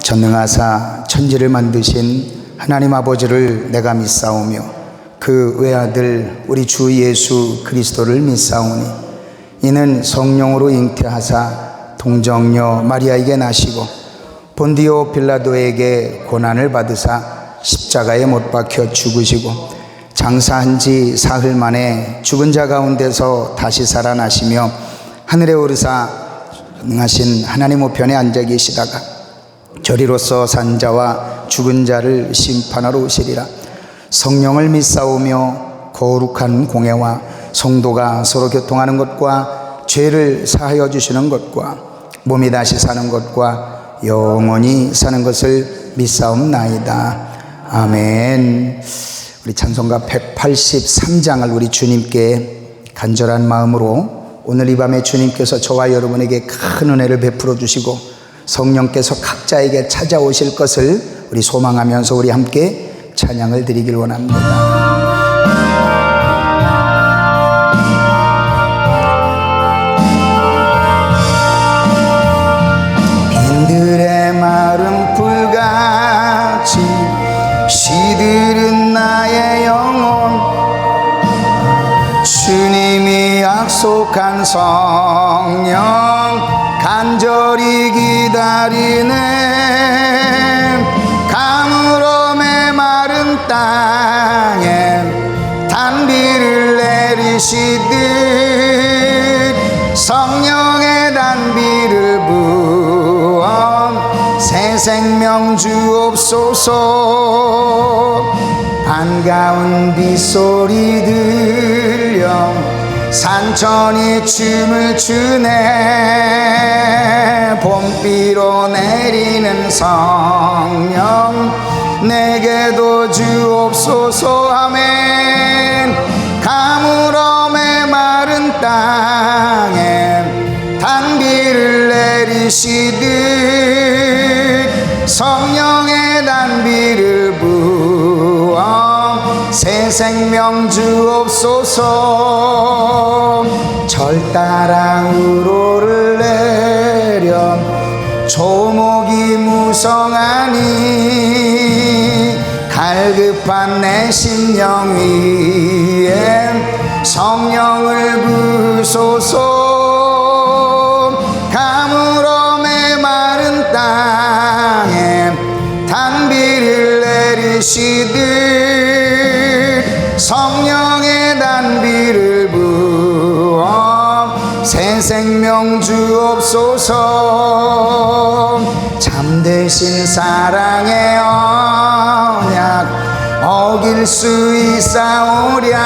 전능하사 천지를 만드신 하나님 아버지를 내가 믿사오며 그 외아들 우리 주 예수 그리스도를 믿사오니 이는 성령으로 잉태하사 동정녀 마리아에게 나시고 본디오 빌라도에게 고난을 받으사 십자가에 못 박혀 죽으시고 장사한 지 사흘 만에 죽은 자 가운데서 다시 살아나시며 하늘에 오르사 능하신 하나님 우편에 앉아 계시다가 저리로서 산 자와 죽은 자를 심판하러 오시리라. 성령을 믿사오며 거룩한 공회와 성도가 서로 교통하는 것과 죄를 사하여 주시는 것과 몸이 다시 사는 것과 영원히 사는 것을 믿사옵나이다. 아멘. 우리 찬송가 183장을 우리 주님께 간절한 마음으로 오늘 이 밤에 주님께서 저와 여러분에게 큰 은혜를 베풀어 주시고 성령께서 각자에게 찾아오실 것을 우리 소망하면서 우리 함께 찬양을 드리길 원합니다. 빈들의 마른 불같이 시들은 나의 영혼 주님이 약속한 성령 간절히 기다리네. 가물어 메마른 땅에 단비를 내리시듯 성령의 단비를 부어 새 생명 주옵소서. 반가운 빗소리 들려 산천이 춤을 추네. 봄비로 내리는 성령 내게도 주옵소서. 아멘. 가물어 메마른 땅에 단비를 내리시듯 성령의 단비를 부어 새 생명 주옵소서. 절 따라 우로를 내려 조목이 무성하니 갈급한 내 심령 위에 성령을 부소서. 가물어 메마른 땅에 단비를 내리시듯 성령의 단비를 부어 새 생명 주옵소서. 참되신 사랑의 언약 어길 수 있사오랴.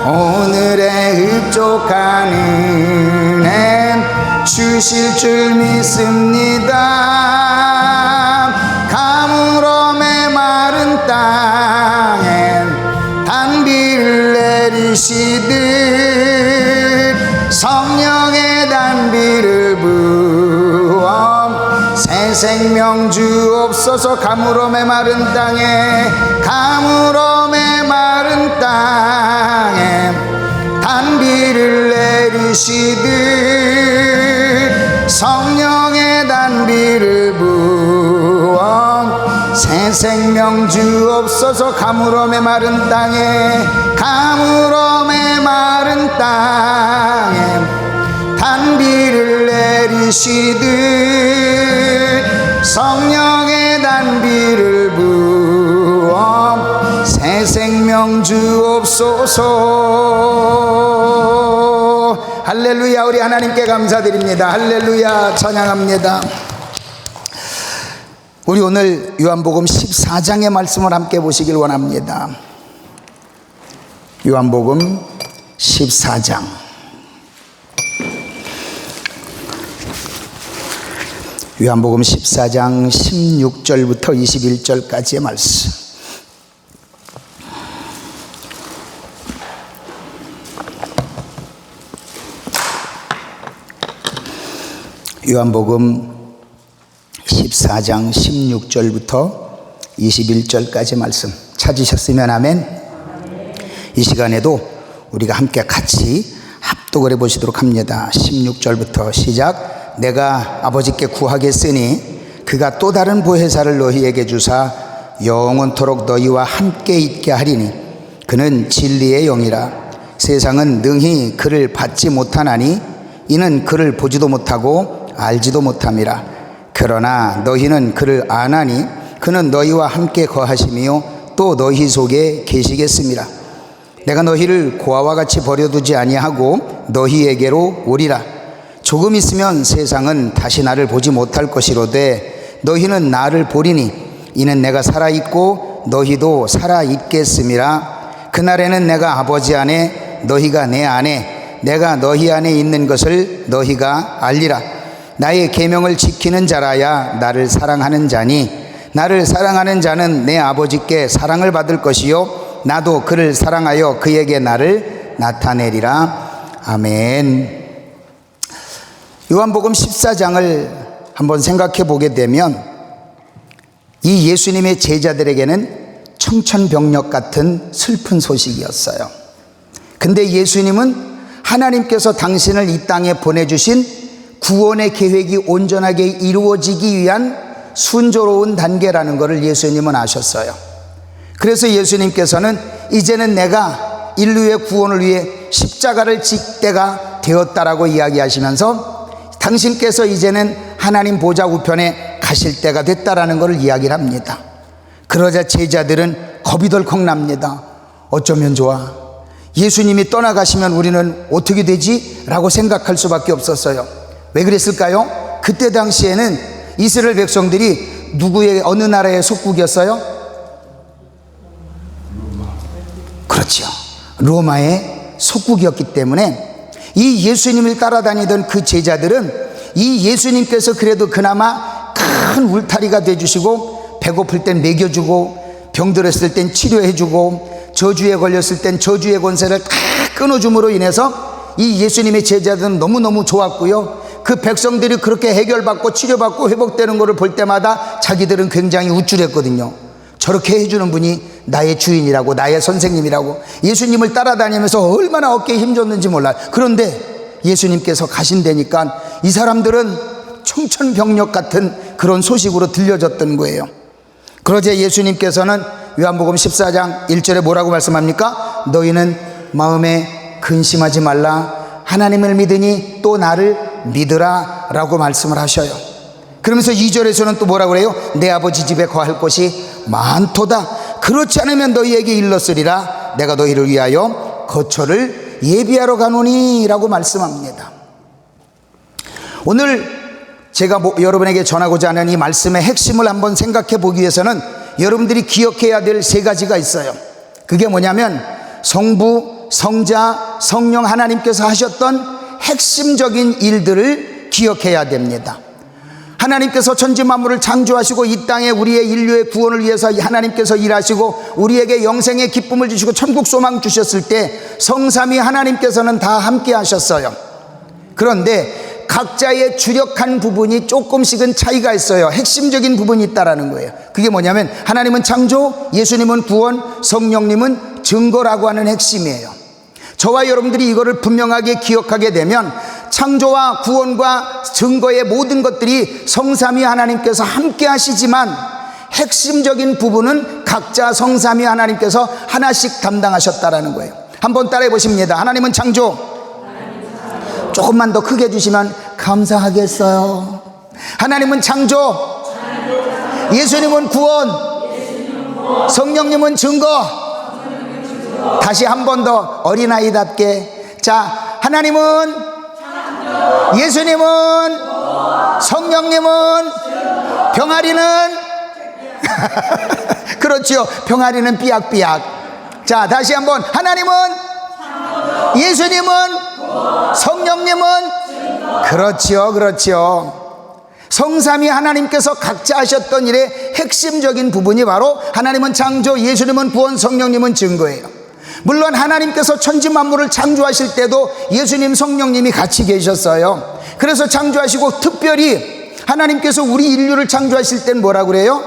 오늘의 흡족한 은혜 주실 줄 믿습니다. 가물어 메마른 땅에 단비를 내리시듯 성령의 단비를 부어 새 생명 주옵소서. 가물어 메마른 땅에 가물어 메마른 땅에 단비를 내리시듯 성령의 단비를 부어 새 생명 주옵소서. 가물어 메마른 땅에 가물어 메마른 땅에 단비를 내리시듯 성령의 단비를 부어 새 생명 주옵소서. 할렐루야. 우리 하나님께 감사드립니다. 할렐루야. 찬양합니다. 우리 오늘 요한복음 14장의 말씀을 함께 보시길 원합니다. 요한복음 14장 요한복음 14장 16절부터 21절까지의 말씀. 요한복음 14장 16절부터 21절까지 말씀 찾으셨으면 아멘. 이 시간에도 우리가 함께 같이 합독을 해보시도록 합니다. 16절부터 시작. 내가 아버지께 구하겠으니 그가 또 다른 보혜사를 너희에게 주사 영원토록 너희와 함께 있게 하리니 그는 진리의 영이라. 세상은 능히 그를 받지 못하나니 이는 그를 보지도 못하고 알지도 못함이라. 그러나 너희는 그를 아나니 그는 너희와 함께 거하시며 또 너희 속에 계시겠습니다. 내가 너희를 고아와 같이 버려두지 아니하고 너희에게로 오리라. 조금 있으면 세상은 다시 나를 보지 못할 것이로되 너희는 나를 보리니 이는 내가 살아있고 너희도 살아있겠음이라. 그날에는 내가 아버지 안에 너희가 내 안에 내가 너희 안에 있는 것을 너희가 알리라. 나의 계명을 지키는 자라야 나를 사랑하는 자니 나를 사랑하는 자는 내 아버지께 사랑을 받을 것이요 나도 그를 사랑하여 그에게 나를 나타내리라. 아멘. 요한복음 14장을 한번 생각해 보게 되면 이 예수님의 제자들에게는 청천벽력 같은 슬픈 소식이었어요. 근데 예수님은 하나님께서 당신을 이 땅에 보내주신 구원의 계획이 온전하게 이루어지기 위한 순조로운 단계라는 것을 예수님은 아셨어요. 그래서 예수님께서는 이제는 내가 인류의 구원을 위해 십자가를 질 때가 되었다라고 이야기하시면서 당신께서 이제는 하나님 보좌 우편에 가실 때가 됐다라는 것을 이야기를 합니다. 그러자 제자들은 겁이 덜컥 납니다. 어쩌면 좋아. 예수님이 떠나가시면 우리는 어떻게 되지? 라고 생각할 수밖에 없었어요. 왜 그랬을까요? 그때 당시에는 이스라엘 백성들이 누구의 어느 나라의 속국이었어요? 그렇죠. 로마의 속국이었기 때문에 이 예수님을 따라다니던 그 제자들은 이 예수님께서 그래도 그나마 큰 울타리가 되주시고 배고플 땐 먹여주고 병들었을 땐 치료해주고 저주에 걸렸을 땐 저주의 권세를 다 끊어줌으로 인해서 이 예수님의 제자들은 너무너무 좋았고요. 그 백성들이 그렇게 해결받고 치료받고 회복되는 것을 볼 때마다 자기들은 굉장히 우쭐했거든요. 저렇게 해주는 분이 나의 주인이라고, 나의 선생님이라고, 예수님을 따라다니면서 얼마나 어깨에 힘줬는지 몰라요. 그런데 예수님께서 가신다니까 이 사람들은 청천벽력 같은 그런 소식으로 들려졌던 거예요. 그러자 예수님께서는 요한복음 14장 1절에 뭐라고 말씀합니까? 너희는 마음에 근심하지 말라. 하나님을 믿으니 또 나를 믿으라 라고 말씀을 하셔요. 그러면서 2절에서는 또 뭐라고 그래요? 내 아버지 집에 거할 곳이 많도다. 그렇지 않으면 너희에게 일렀으리라. 내가 너희를 위하여 거처를 예비하러 가노니 라고 말씀합니다. 오늘 제가 여러분에게 전하고자 하는 이 말씀의 핵심을 한번 생각해 보기 위해서는 여러분들이 기억해야 될 세 가지가 있어요. 그게 뭐냐면 성부, 성자, 성령 하나님께서 하셨던 핵심적인 일들을 기억해야 됩니다. 하나님께서 천지 만물을 창조하시고 이 땅에 우리의 인류의 구원을 위해서 하나님께서 일하시고 우리에게 영생의 기쁨을 주시고 천국 소망 주셨을 때 성삼위 하나님께서는 다 함께 하셨어요. 그런데 각자의 주력한 부분이 조금씩은 차이가 있어요. 핵심적인 부분이 있다라는 거예요. 그게 뭐냐면 하나님은 창조, 예수님은 구원, 성령님은 증거라고 하는 핵심이에요. 저와 여러분들이 이거를 분명하게 기억하게 되면 창조와 구원과 증거의 모든 것들이 성삼위 하나님께서 함께 하시지만 핵심적인 부분은 각자 성삼위 하나님께서 하나씩 담당하셨다라는 거예요. 한번 따라해 보십니다. 하나님은 창조. 조금만 더 크게 해주시면 감사하겠어요. 하나님은 창조. 예수님은 구원. 성령님은 증거. 다시 한 번 더 어린아이답게. 자, 하나님은 창조. 예수님은 성령님은 병아리는 그렇죠. 병아리는 삐약삐약. 자, 다시 한번 하나님은 창조. 예수님은 성령님은 그렇죠. 그렇죠. 성삼위 하나님께서 각자 하셨던 일의 핵심적인 부분이 바로 하나님은 창조, 예수님은 구원, 성령님은 증거예요. 물론 하나님께서 천지 만물을 창조하실 때도 예수님, 성령님이 같이 계셨어요. 그래서 창조하시고 특별히 하나님께서 우리 인류를 창조하실 땐 뭐라고 그래요?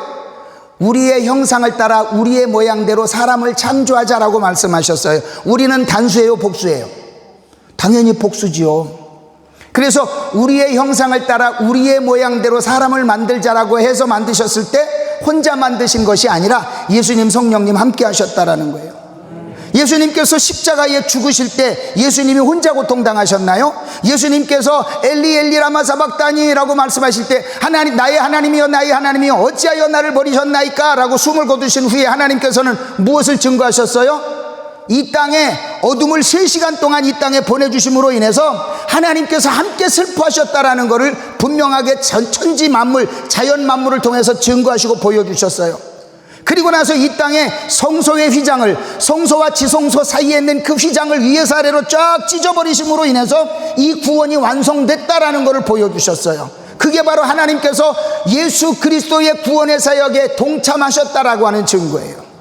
우리의 형상을 따라 우리의 모양대로 사람을 창조하자라고 말씀하셨어요. 우리는 단수예요, 복수예요? 당연히 복수지요. 그래서 우리의 형상을 따라 우리의 모양대로 사람을 만들자라고 해서 만드셨을 때 혼자 만드신 것이 아니라 예수님, 성령님 함께 하셨다라는 거예요. 예수님께서 십자가에 죽으실 때 예수님이 혼자 고통당하셨나요? 예수님께서 엘리 엘리 라마 사박다니라고 말씀하실 때 하나님, 나의 하나님이여 나의 하나님이여 어찌하여 나를 버리셨나이까 라고 숨을 거두신 후에 하나님께서는 무엇을 증거하셨어요? 이 땅에 어둠을 3시간 동안 이 땅에 보내주심으로 인해서 하나님께서 함께 슬퍼하셨다라는 것을 분명하게 천지 만물, 자연 만물을 통해서 증거하시고 보여주셨어요. 그리고 나서 이 땅에 성소의 휘장을, 성소와 지성소 사이에 있는 그 휘장을 위에서 아래로 쫙 찢어버리심으로 인해서 이 구원이 완성됐다라는 것을 보여주셨어요. 그게 바로 하나님께서 예수 그리스도의 구원의 사역에 동참하셨다라고 하는 증거예요.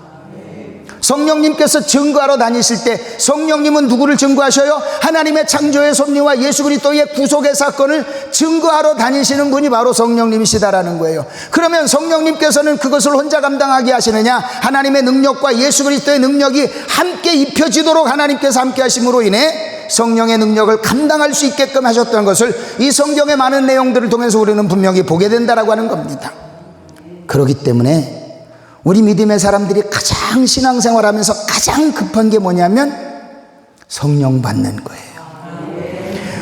성령님께서 증거하러 다니실 때 성령님은 누구를 증거하셔요? 하나님의 창조의 섭리와 예수 그리스도의 구속의 사건을 증거하러 다니시는 분이 바로 성령님이시다라는 거예요. 그러면 성령님께서는 그것을 혼자 감당하게 하시느냐? 하나님의 능력과 예수 그리스도의 능력이 함께 입혀지도록 하나님께서 함께 하심으로 인해 성령의 능력을 감당할 수 있게끔 하셨다는 것을 이 성경의 많은 내용들을 통해서 우리는 분명히 보게 된다라고 하는 겁니다. 그렇기 때문에 우리 믿음의 사람들이 가장 신앙생활하면서 가장 급한 게 뭐냐면 성령 받는 거예요.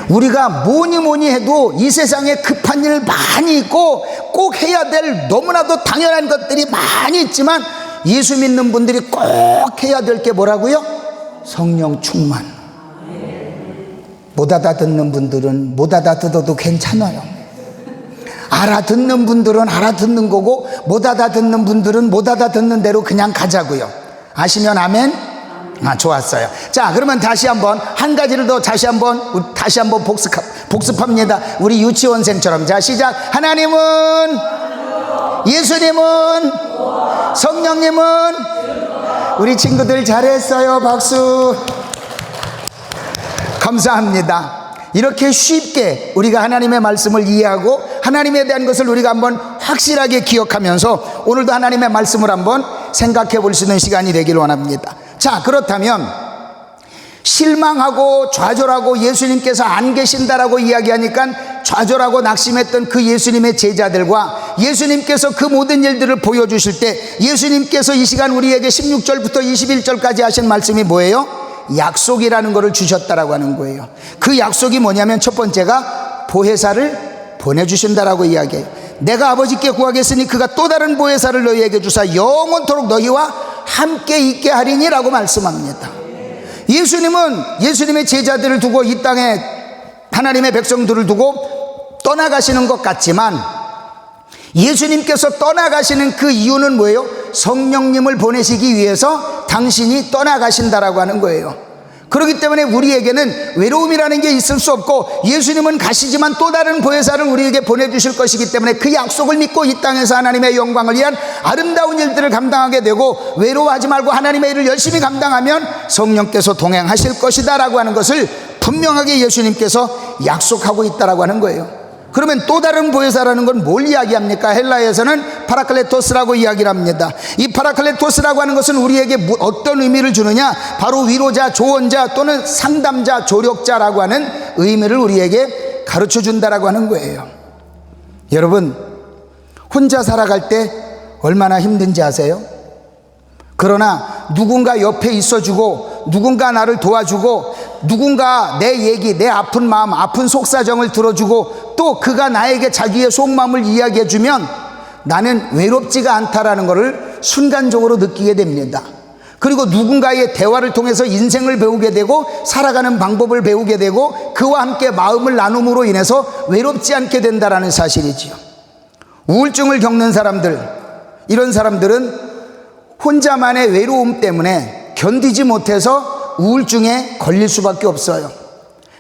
우리가 뭐니 해도 이 세상에 급한 일 많이 있고 꼭 해야 될 너무나도 당연한 것들이 많이 있지만 예수 믿는 분들이 꼭 해야 될 게 뭐라고요? 성령 충만. 못 알아듣는 분들은 못 알아듣어도 괜찮아요. 알아듣는 분들은 알아듣는 거고 못 알아듣는 분들은 못 알아듣는 대로 그냥 가자고요. 아시면 아멘? 좋았어요. 자, 그러면 다시 한번 한 가지를 더 다시 한번 복습합니다. 우리 유치원생처럼. 자, 시작. 하나님은, 예수님은, 성령님은. 우리 친구들 잘했어요. 박수. 감사합니다. 이렇게 쉽게 우리가 하나님의 말씀을 이해하고 하나님에 대한 것을 우리가 한번 확실하게 기억하면서 오늘도 하나님의 말씀을 한번 생각해 볼 수 있는 시간이 되기를 원합니다. 자, 그렇다면 실망하고 좌절하고 예수님께서 안 계신다라고 이야기하니까 좌절하고 낙심했던 그 예수님의 제자들과 예수님께서 그 모든 일들을 보여주실 때 예수님께서 이 시간 우리에게 16절부터 21절까지 하신 말씀이 뭐예요? 약속이라는 것을 주셨다라고 하는 거예요. 그 약속이 뭐냐면 첫 번째가 보혜사를 보내주신다라고 이야기해요. 내가 아버지께 구하겠으니 그가 또 다른 보혜사를 너희에게 주사 영원토록 너희와 함께 있게 하리니 라고 말씀합니다. 예수님은 예수님의 제자들을 두고 이 땅에 하나님의 백성들을 두고 떠나가시는 것 같지만 예수님께서 떠나가시는 그 이유는 뭐예요? 성령님을 보내시기 위해서 당신이 떠나가신다라고 하는 거예요. 그렇기 때문에 우리에게는 외로움이라는 게 있을 수 없고 예수님은 가시지만 또 다른 보혜사를 우리에게 보내주실 것이기 때문에 그 약속을 믿고 이 땅에서 하나님의 영광을 위한 아름다운 일들을 감당하게 되고 외로워하지 말고 하나님의 일을 열심히 감당하면 성령께서 동행하실 것이다 라고 하는 것을 분명하게 예수님께서 약속하고 있다라고 하는 거예요. 그러면 또 다른 보혜사라는 건 뭘 이야기합니까? 헬라에서는 파라클레토스라고 이야기를 합니다. 이 파라클레토스라고 하는 것은 우리에게 어떤 의미를 주느냐? 바로 위로자, 조언자 또는 상담자, 조력자라고 하는 의미를 우리에게 가르쳐 준다라고 하는 거예요. 여러분, 혼자 살아갈 때 얼마나 힘든지 아세요? 그러나 누군가 옆에 있어주고 누군가 나를 도와주고 누군가 내 얘기, 내 아픈 마음, 아픈 속사정을 들어주고 또 그가 나에게 자기의 속마음을 이야기해주면 나는 외롭지가 않다라는 것을 순간적으로 느끼게 됩니다. 그리고 누군가의 대화를 통해서 인생을 배우게 되고 살아가는 방법을 배우게 되고 그와 함께 마음을 나눔으로 인해서 외롭지 않게 된다라는 사실이지요. 우울증을 겪는 사람들, 이런 사람들은 혼자만의 외로움 때문에 견디지 못해서 우울증에 걸릴 수밖에 없어요.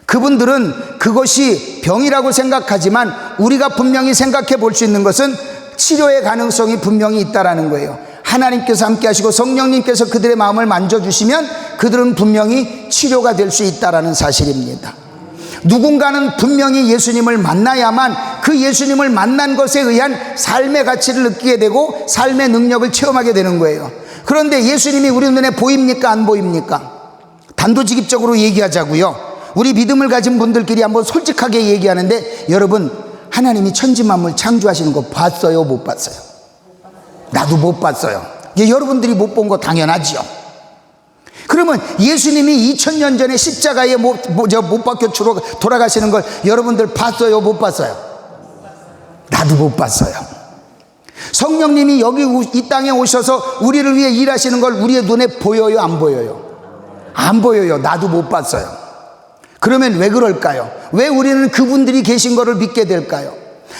그분들은 그것이 병이라고 생각하지만 우리가 분명히 생각해 볼 수 있는 것은 치료의 가능성이 분명히 있다라는 거예요. 하나님께서 함께 하시고 성령님께서 그들의 마음을 만져주시면 그들은 분명히 치료가 될 수 있다라는 사실입니다. 누군가는 분명히 예수님을 만나야만 그 예수님을 만난 것에 의한 삶의 가치를 느끼게 되고 삶의 능력을 체험하게 되는 거예요. 그런데 예수님이 우리 눈에 보입니까? 안 보입니까? 단도직입적으로 얘기하자고요. 우리 믿음을 가진 분들끼리 한번 솔직하게 얘기하는데, 여러분 하나님이 천지 만물 창조하시는 거 봤어요, 못 봤어요? 나도 못 봤어요. 여러분들이 못 본 거 당연하지요. 그러면 예수님이 2000년 전에 십자가에 못 박혀 돌아가시는 걸 여러분들 봤어요, 못 봤어요? 나도 못 봤어요. 성령님이 여기 이 땅에 오셔서 우리를 위해 일하시는 걸 우리의 눈에 보여요, 안 보여요? 안 보여요. 나도 못 봤어요. 그러면 왜 그럴까요? 왜 우리는 그분들이 계신 것을 믿게 될까요?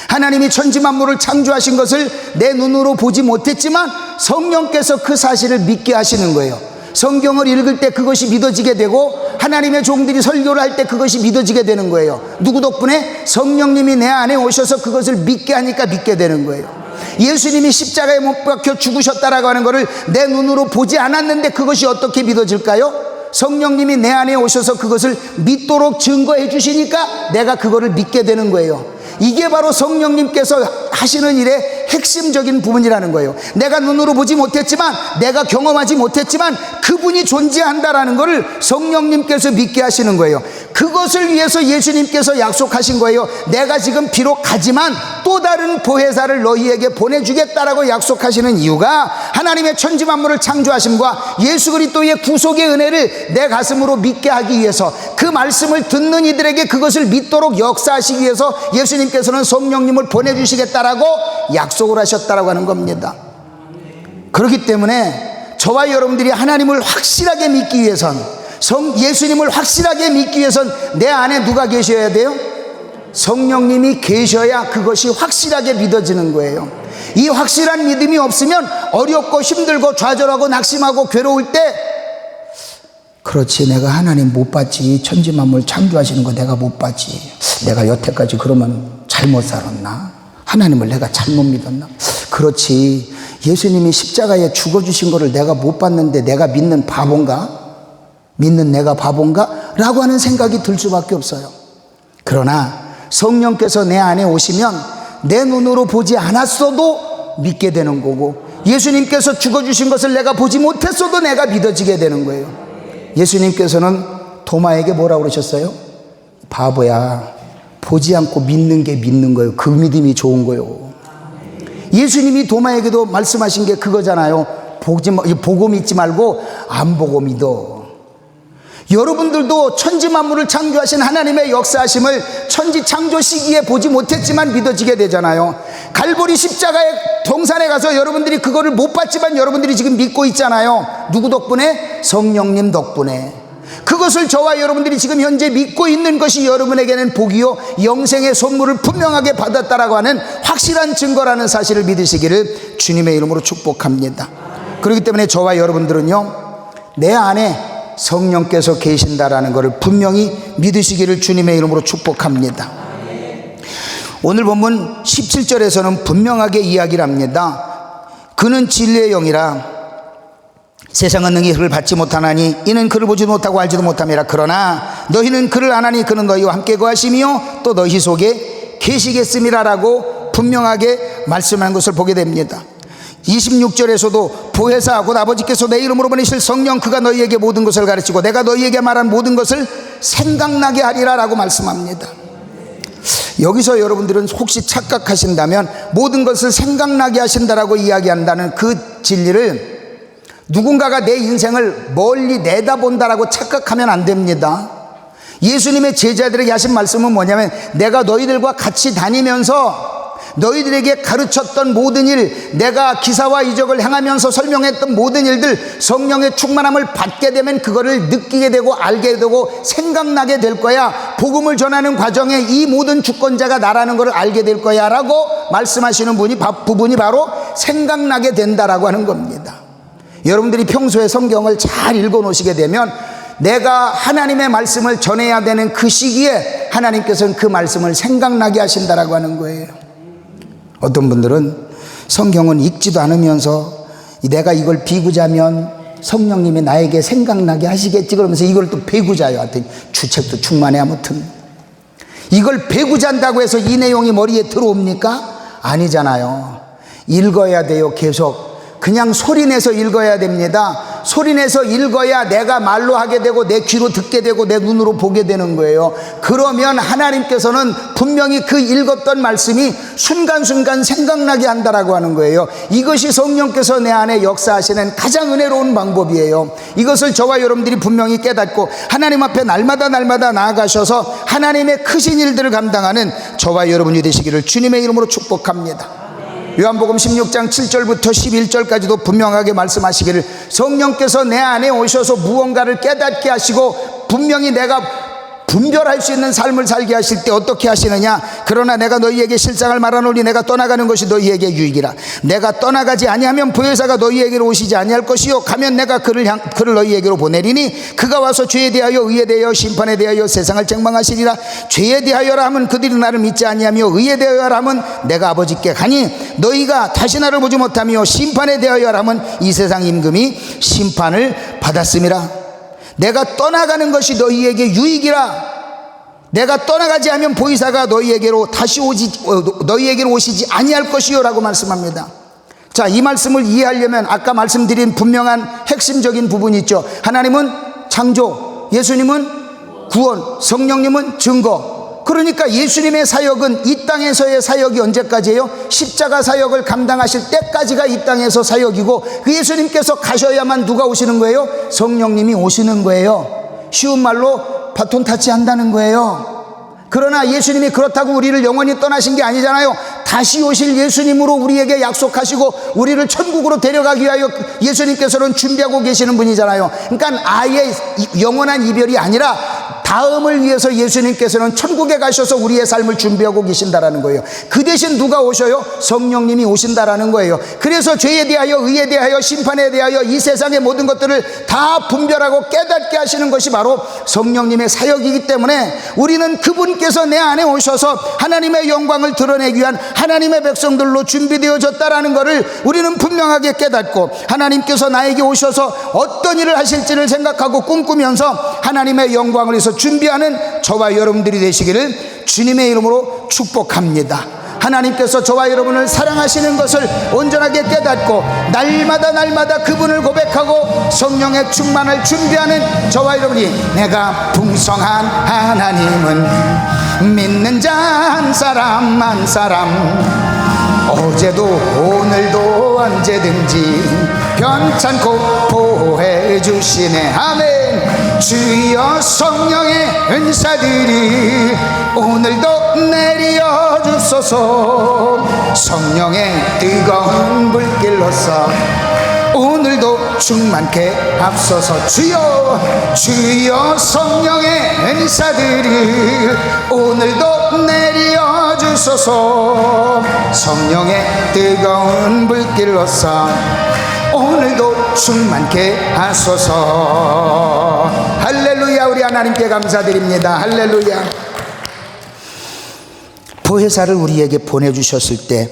하나님이 천지 만물을 창조하신 것을 내 눈으로 보지 못했지만 성령께서 그 사실을 믿게 하시는 거예요. 성경을 읽을 때 그것이 믿어지게 되고, 하나님의 종들이 설교를 할 때 그것이 믿어지게 되는 거예요. 누구 덕분에? 성령님이 내 안에 오셔서 그것을 믿게 하니까 믿게 되는 거예요. 예수님이 십자가에 못 박혀 죽으셨다라고 하는 것을 내 눈으로 보지 않았는데 그것이 어떻게 믿어질까요? 성령님이 내 안에 오셔서 그것을 믿도록 증거해 주시니까 내가 그거를 믿게 되는 거예요. 이게 바로 성령님께서 하시는 일의 핵심적인 부분이라는 거예요. 내가 눈으로 보지 못했지만, 내가 경험하지 못했지만 그분이 존재한다라는 것을 성령님께서 믿게 하시는 거예요. 그것을 위해서 예수님께서 약속하신 거예요. 내가 지금 비록 가지만 또 다른 보혜사를 너희에게 보내주겠다라고 약속하시는 이유가, 하나님의 천지 만물을 창조하심과 예수 그리스도의 구속의 은혜를 내 가슴으로 믿게 하기 위해서, 그 말씀을 듣는 이들에게 그것을 믿도록 역사하시기 위해서 예수님께서는 성령님을 보내주시겠다라고 약속을 하셨다라고 하는 겁니다. 그렇기 때문에 저와 여러분들이 하나님을 확실하게 믿기 위해선, 예수님을 확실하게 믿기 위해선 내 안에 누가 계셔야 돼요? 성령님이 계셔야 그것이 확실하게 믿어지는 거예요. 이 확실한 믿음이 없으면 어렵고 힘들고 좌절하고 낙심하고 괴로울 때, 그렇지, 내가 하나님 못 봤지, 천지 만물 창조하시는 거 내가 못 봤지, 내가 여태까지 그러면 잘못 살았나? 하나님을 내가 잘못 믿었나? 그렇지, 예수님이 십자가에 죽어주신 거를 내가 못 봤는데 내가 믿는 바본가? 믿는 내가 바본가? 라고 하는 생각이 들 수밖에 없어요. 그러나 성령께서 내 안에 오시면 내 눈으로 보지 않았어도 믿게 되는 거고, 예수님께서 죽어주신 것을 내가 보지 못했어도 내가 믿어지게 되는 거예요. 예수님께서는 도마에게 뭐라고 그러셨어요? 바보야, 보지 않고 믿는 게 믿는 거예요. 그 믿음이 좋은 거예요. 예수님이 도마에게도 말씀하신 게 그거잖아요. 보고 믿지 말고 안 보고 믿어. 여러분들도 천지 만물을 창조하신 하나님의 역사하심을 천지 창조 시기에 보지 못했지만 믿어지게 되잖아요. 갈보리 십자가의 동산에 가서 여러분들이 그거를 못 봤지만 여러분들이 지금 믿고 있잖아요. 누구 덕분에? 성령님 덕분에. 그것을 저와 여러분들이 지금 현재 믿고 있는 것이 여러분에게는 복이요 영생의 선물을 분명하게 받았다라고 하는 확실한 증거라는 사실을 믿으시기를 주님의 이름으로 축복합니다. 그렇기 때문에 저와 여러분들은요, 내 안에 성령께서 계신다라는 것을 분명히 믿으시기를 주님의 이름으로 축복합니다. 오늘 본문 17절에서는 분명하게 이야기를 합니다. 그는 진리의 영이라 세상은 능히 그를 받지 못하나니 이는 그를 보지 못하고 알지도 못함이라. 그러나 너희는 그를 아나니 그는 너희와 함께 거하시며 또 너희 속에 계시겠음이라 라고 분명하게 말씀하는 것을 보게 됩니다. 26절에서도 보혜사 곧 아버지께서 내 이름으로 보내실 성령, 그가 너희에게 모든 것을 가르치고 내가 너희에게 말한 모든 것을 생각나게 하리라 라고 말씀합니다. 여기서 여러분들은 혹시 착각하신다면, 모든 것을 생각나게 하신다라고 이야기한다는 그 진리를 누군가가 내 인생을 멀리 내다본다라고 착각하면 안 됩니다. 예수님의 제자들에게 하신 말씀은 뭐냐면, 내가 너희들과 같이 다니면서 너희들에게 가르쳤던 모든 일, 내가 기사와 이적을 행하면서 설명했던 모든 일들, 성령의 충만함을 받게 되면 그거를 느끼게 되고 알게 되고 생각나게 될 거야. 복음을 전하는 과정에 이 모든 주권자가 나라는 것을 알게 될 거야 라고 말씀하시는 부분이 바로 생각나게 된다라고 하는 겁니다. 여러분들이 평소에 성경을 잘 읽어 놓으시게 되면, 내가 하나님의 말씀을 전해야 되는 그 시기에 하나님께서는 그 말씀을 생각나게 하신다라고 하는 거예요. 어떤 분들은 성경은 읽지도 않으면서 내가 이걸 비구자면 성령님이 나에게 생각나게 하시겠지 그러면서 이걸 또 배구자요. 하여튼 주책도 충만해. 아무튼 이걸 배구잔다고 해서 이 내용이 머리에 들어옵니까? 아니잖아요. 읽어야 돼요. 계속 그냥 소리내서 읽어야 됩니다. 소리내서 읽어야 내가 말로 하게 되고 내 귀로 듣게 되고 내 눈으로 보게 되는 거예요. 그러면 하나님께서는 분명히 그 읽었던 말씀이 순간순간 생각나게 한다라고 하는 거예요. 이것이 성령께서 내 안에 역사하시는 가장 은혜로운 방법이에요. 이것을 저와 여러분들이 분명히 깨닫고 하나님 앞에 날마다 나아가셔서 하나님의 크신 일들을 감당하는 저와 여러분이 되시기를 주님의 이름으로 축복합니다. 요한복음 16장 7절부터 11절까지도 분명하게 말씀하시기를 성령께서 내 안에 오셔서 무언가를 깨닫게 하시고 분명히 내가 분별할 수 있는 삶을 살게 하실 때 어떻게 하시느냐. 그러나 내가 너희에게 실상을 말하노니 내가 떠나가는 것이 너희에게 유익이라. 내가 떠나가지 아니하면 보혜사가 너희에게로 오시지 아니할 것이요 가면 내가 그를 너희에게로 보내리니 그가 와서 죄에 대하여 의에 대하여 심판에 대하여 세상을 책망하시리라. 죄에 대하여라 하면 그들이 나를 믿지 아니하며 의에 대하여라 하면 내가 아버지께 가니 너희가 다시 나를 보지 못하며 심판에 대하여라 하면 이 세상 임금이 심판을 받았음이라. 내가 떠나가는 것이 너희에게 유익이라. 내가 떠나가지 않으면 보이사가 너희에게로 오시지 아니할 것이요 라고 말씀합니다. 자, 이 말씀을 이해하려면 아까 말씀드린 분명한 핵심적인 부분이 있죠. 하나님은 창조, 예수님은 구원, 성령님은 증거. 그러니까 예수님의 사역은 이 땅에서의 사역이 언제까지예요? 십자가 사역을 감당하실 때까지가 이 땅에서 사역이고 그 예수님께서 가셔야만 누가 오시는 거예요? 성령님이 오시는 거예요. 쉬운 말로 바톤 타치 한다는 거예요. 그러나 예수님이 그렇다고 우리를 영원히 떠나신 게 아니잖아요. 다시 오실 예수님으로 우리에게 약속하시고 우리를 천국으로 데려가기 위하여 예수님께서는 준비하고 계시는 분이잖아요. 그러니까 아예 영원한 이별이 아니라 다음을 위해서 예수님께서는 천국에 가셔서 우리의 삶을 준비하고 계신다라는 거예요. 그 대신 누가 오셔요? 성령님이 오신다라는 거예요. 그래서 죄에 대하여 의에 대하여 심판에 대하여 이 세상의 모든 것들을 다 분별하고 깨닫게 하시는 것이 바로 성령님의 사역이기 때문에 우리는 그분께서 내 안에 오셔서 하나님의 영광을 드러내기 위한 하나님의 백성들로 준비되어졌다라는 것을 우리는 분명하게 깨닫고 하나님께서 나에게 오셔서 어떤 일을 하실지를 생각하고 꿈꾸면서 하나님의 영광을 위해서 준비하는 저와 여러분들이 되시기를 주님의 이름으로 축복합니다. 하나님께서 저와 여러분을 사랑하시는 것을 온전하게 깨닫고 날마다 그분을 고백하고 성령의 충만을 준비하는 저와 여러분이 내가 풍성한 하나님은 믿는 자 한 사람 한 사람 어제도 오늘도 언제든지 변찮고 보호해 주시네. 아멘. 주여 성령의 은사들이 오늘도 내려 주소서. 성령의 뜨거운 불길로서 오늘도 충만케 앞서서 주여 성령의 은사들이 오늘도 내려 주소서. 성령의 뜨거운 불길로서 오늘도 충만케 하소서. 할렐루야. 우리 하나님께 감사드립니다. 할렐루야. 보혜사를 우리에게 보내주셨을 때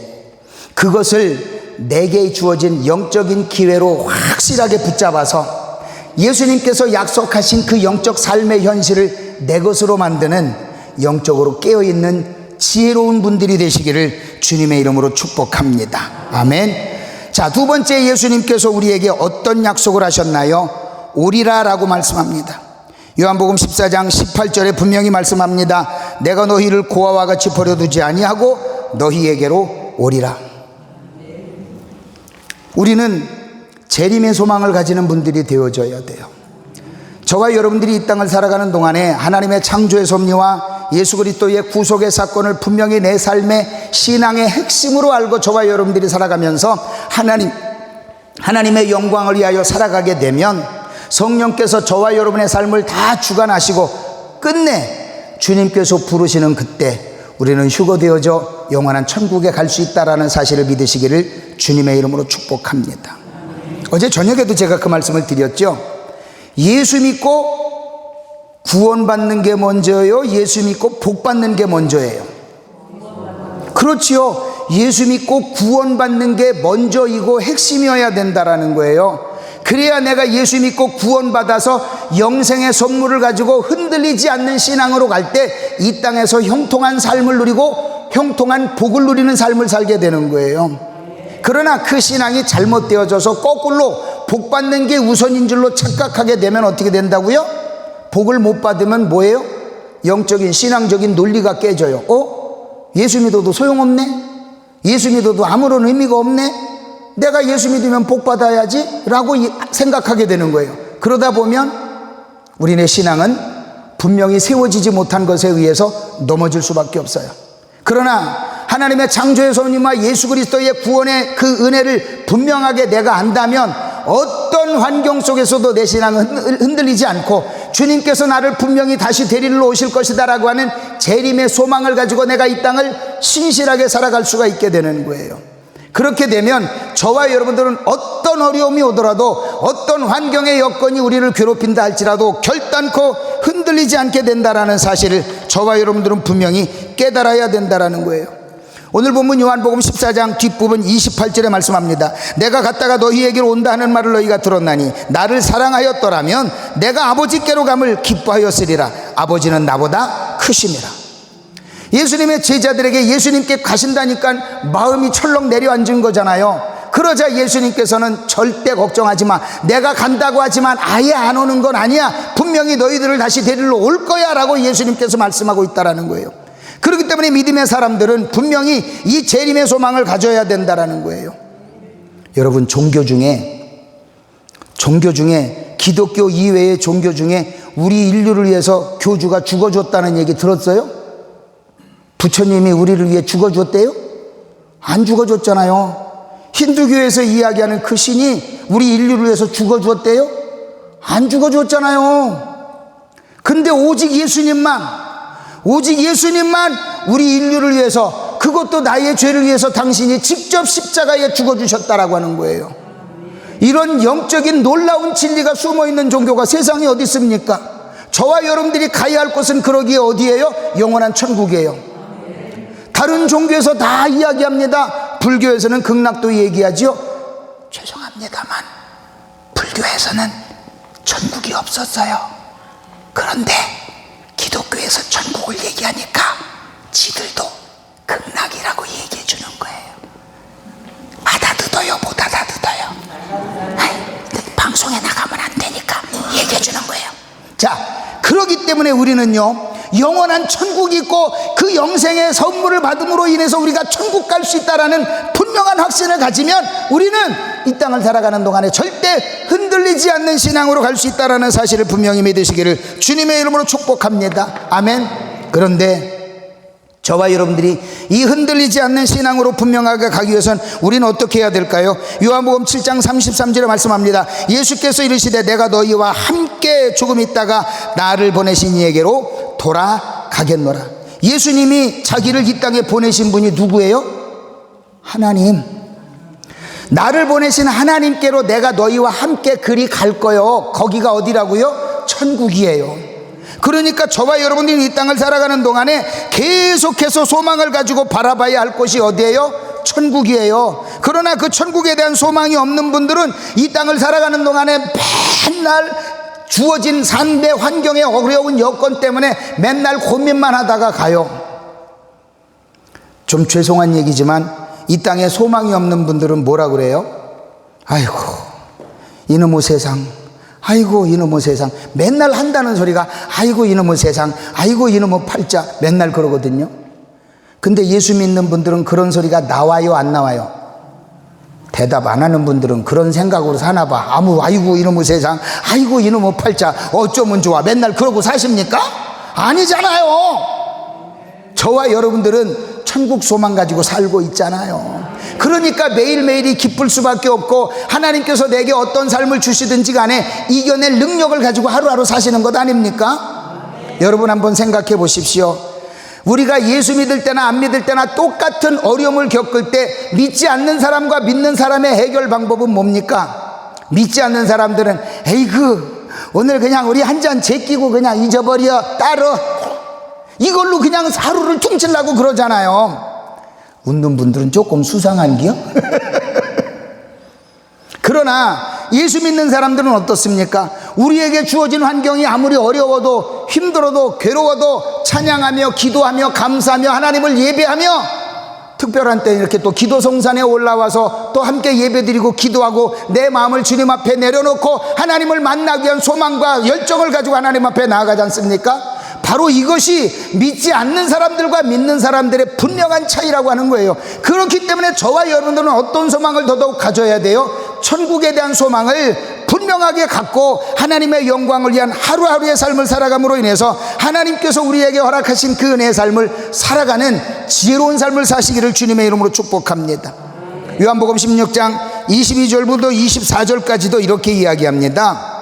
그것을 내게 주어진 영적인 기회로 확실하게 붙잡아서 예수님께서 약속하신 그 영적 삶의 현실을 내 것으로 만드는 영적으로 깨어있는 지혜로운 분들이 되시기를 주님의 이름으로 축복합니다. 아멘. 자, 두 번째 예수님께서 우리에게 어떤 약속을 하셨나요? 오리라 라고 말씀합니다. 요한복음 14장 18절에 분명히 말씀합니다. 내가 너희를 고아와 같이 버려두지 아니하고 너희에게로 오리라. 우리는 재림의 소망을 가지는 분들이 되어져야 돼요. 저와 여러분들이 이 땅을 살아가는 동안에 하나님의 창조의 섭리와 예수 그리스도의 구속의 사건을 분명히 내 삶의 신앙의 핵심으로 알고 저와 여러분들이 살아가면서 하나님의 영광을 위하여 살아가게 되면 성령께서 저와 여러분의 삶을 다 주관하시고 끝내 주님께서 부르시는 그때 우리는 휴거되어져 영원한 천국에 갈 수 있다는 사실을 믿으시기를 주님의 이름으로 축복합니다. 어제 저녁에도 제가 그 말씀을 드렸죠. 예수 믿고 구원받는 게 먼저예요? 예수 믿고 복받는 게 먼저예요? 그렇지요. 예수 믿고 구원받는 게 먼저이고 핵심이어야 된다라는 거예요. 그래야 내가 예수 믿고 구원받아서 영생의 선물을 가지고 흔들리지 않는 신앙으로 갈 때 이 땅에서 형통한 삶을 누리고 형통한 복을 누리는 삶을 살게 되는 거예요. 그러나 그 신앙이 잘못되어져서 거꾸로 복 받는 게 우선인 줄로 착각하게 되면 어떻게 된다고요? 복을 못 받으면 뭐예요? 영적인 신앙적인 논리가 깨져요. 예수 믿어도 소용없네? 예수 믿어도 아무런 의미가 없네? 내가 예수 믿으면 복 받아야지 라고 생각하게 되는 거예요. 그러다 보면 우리네 신앙은 분명히 세워지지 못한 것에 의해서 넘어질 수밖에 없어요. 그러나 하나님의 창조의 손님과 예수 그리스도의 구원의 그 은혜를 분명하게 내가 안다면 어떤 환경 속에서도 내 신앙은 흔들리지 않고 주님께서 나를 분명히 다시 데리러 오실 것이다 라고 하는 재림의 소망을 가지고 내가 이 땅을 신실하게 살아갈 수가 있게 되는 거예요. 그렇게 되면 저와 여러분들은 어떤 어려움이 오더라도 어떤 환경의 여건이 우리를 괴롭힌다 할지라도 결단코 흔들리지 않게 된다라는 사실을 저와 여러분들은 분명히 깨달아야 된다라는 거예요. 오늘 본문 요한복음 14장 뒷부분 28절에 말씀합니다. 내가 갔다가 너희에게로 온다 하는 말을 너희가 들었나니 나를 사랑하였더라면 내가 아버지께로 감을 기뻐하였으리라. 아버지는 나보다 크심이라. 예수님의 제자들에게 예수님께 가신다니까 마음이 철렁 내려앉은 거잖아요. 그러자 예수님께서는 절대 걱정하지 마. 내가 간다고 하지만 아예 안 오는 건 아니야. 분명히 너희들을 다시 데리러 올 거야 라고 예수님께서 말씀하고 있다라는 거예요. 그렇기 때문에 믿음의 사람들은 분명히 이 재림의 소망을 가져야 된다라는 거예요. 여러분, 종교 중에 기독교 이외의 종교 중에 우리 인류를 위해서 교주가 죽어줬다는 얘기 들었어요? 부처님이 우리를 위해 죽어줬대요? 안 죽어줬잖아요. 힌두교에서 이야기하는 그 신이 우리 인류를 위해서 죽어줬대요? 안 죽어줬잖아요. 근데 오직 예수님만 우리 인류를 위해서, 그것도 나의 죄를 위해서 당신이 직접 십자가에 죽어주셨다라고 하는 거예요. 이런 영적인 놀라운 진리가 숨어있는 종교가 세상에 어디 있습니까? 저와 여러분들이 가야 할 곳은 그러기에 어디예요? 영원한 천국이에요. 다른 종교에서 다 이야기합니다. 불교에서는 극락도 얘기하죠. 죄송합니다만 불교에서는 천국이 없었어요. 그런데 기독교에서 천국을 얘기하니까 지들도 극락이라고 얘기해 주는 거예요. 받아들어요, 못 받아들어요? 방송에 나가면 안 되니까 얘기해 주는 거예요. 자, 그러기 때문에 우리는요, 영원한 천국이 있고 그 영생의 선물을 받음으로 인해서 우리가 천국 갈 수 있다라는 분명한 확신을 가지면 우리는 이 땅을 살아가는 동안에 절대 흔들리지 않는 신앙으로 갈 수 있다라는 사실을 분명히 믿으시기를 주님의 이름으로 축복합니다. 아멘. 그런데 저와 여러분들이 이 흔들리지 않는 신앙으로 분명하게 가기 위해서는 우리는 어떻게 해야 될까요? 요한복음 7장 33절에 말씀합니다. 예수께서 이르시되 내가 너희와 함께 조금 있다가 나를 보내신 이에게로 돌아가겠노라. 예수님이 자기를 이 땅에 보내신 분이 누구예요? 하나님. 나를 보내신 하나님께로 내가 너희와 함께 그리 갈 거요. 거기가 어디라고요? 천국이에요. 그러니까 저와 여러분들이 이 땅을 살아가는 동안에 계속해서 소망을 가지고 바라봐야 할 곳이 어디예요? 천국이에요. 그러나 그 천국에 대한 소망이 없는 분들은 이 땅을 살아가는 동안에 맨날 주어진 삶의 환경의 어려운 여건 때문에 맨날 고민만 하다가 가요. 좀 죄송한 얘기지만 이 땅에 소망이 없는 분들은 뭐라 그래요? 아이고 이놈의 세상, 아이고 이놈의 세상. 맨날 한다는 소리가 아이고 이놈의 세상, 아이고 이놈의 팔자, 맨날 그러거든요. 근데 예수 믿는 분들은 그런 소리가 나와요, 안 나와요? 대답 안 하는 분들은 그런 생각으로 사나 봐. 아이고 이놈의 세상, 아이고 이놈의 팔자, 어쩌면 좋아. 맨날 그러고 사십니까? 아니잖아요. 저와 여러분들은 천국 소망 가지고 살고 있잖아요. 그러니까 매일매일이 기쁠 수밖에 없고 하나님께서 내게 어떤 삶을 주시든지 간에 이겨낼 능력을 가지고 하루하루 사시는 것 아닙니까? 여러분 한번 생각해 보십시오. 우리가 예수 믿을 때나 안 믿을 때나 똑같은 어려움을 겪을 때 믿지 않는 사람과 믿는 사람의 해결 방법은 뭡니까? 믿지 않는 사람들은 에이그 오늘 그냥 우리 한 잔 제끼고 그냥 잊어버려 따로 이걸로 그냥 하루를 퉁치려고 그러잖아요. 웃는 분들은 조금 수상한기요? 그러나 예수 믿는 사람들은 어떻습니까? 우리에게 주어진 환경이 아무리 어려워도 힘들어도 괴로워도 찬양하며 기도하며 감사하며 하나님을 예배하며 특별한 때 이렇게 또 기도 성산에 올라와서 또 함께 예배드리고 기도하고 내 마음을 주님 앞에 내려놓고 하나님을 만나기 위한 소망과 열정을 가지고 하나님 앞에 나아가지 않습니까? 바로 이것이 믿지 않는 사람들과 믿는 사람들의 분명한 차이라고 하는 거예요. 그렇기 때문에 저와 여러분들은 어떤 소망을 더더욱 가져야 돼요? 천국에 대한 소망을 분명하게 갖고 하나님의 영광을 위한 하루하루의 삶을 살아감으로 인해서 하나님께서 우리에게 허락하신 그 은혜의 삶을 살아가는 지혜로운 삶을 사시기를 주님의 이름으로 축복합니다. 요한복음 16장 22절부터 24절까지도 이렇게 이야기합니다.